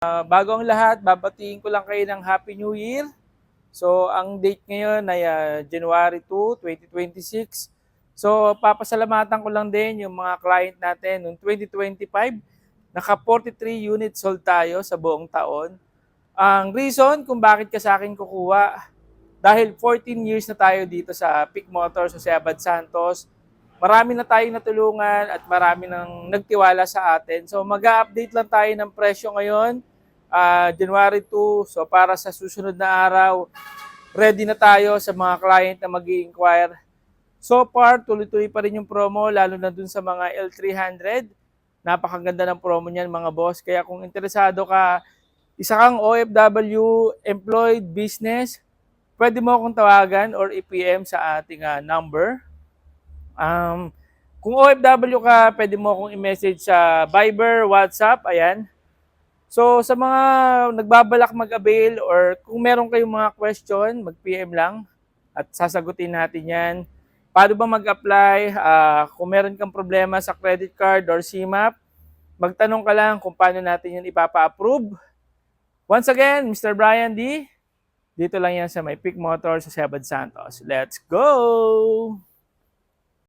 Bago ang lahat, babatiin ko lang kayo ng Happy New Year. So, ang date ngayon ay January 2, 2026. So, papasalamatan ko lang din yung mga client natin noong 2025. Naka 43 units sold tayo sa buong taon. Ang reason kung bakit ka sa akin kukuha, dahil 14 years na tayo dito sa Peak Motors sa Abad Santos, marami na tayong natulungan at marami nang nagtiwala sa atin. So mag-update lang tayo ng presyo ngayon, January 2. So para sa susunod na araw, ready na tayo sa mga client na mag-i-inquire. So far, tuloy-tuloy pa rin yung promo, lalo na dun sa mga L300. Napakaganda ng promo niyan mga boss. Kaya kung interesado ka, isa kang OFW, employed, business, pwede mo akong tawagan or i-PM sa ating number. Kung OFW ka, pwede mo akong i-message sa Viber, WhatsApp, ayan. So sa mga nagbabalak mag-avail or kung meron kayong mga question, mag-PM lang at sasagutin natin yan. Paano ba mag-apply? Kung meron kang problema sa credit card or CMAP, magtanong ka lang kung paano natin yun ipapa-approve. Once again, Mr. Brian D. Dito lang yan sa may Peak Motors sa Abad Santos. Let's go!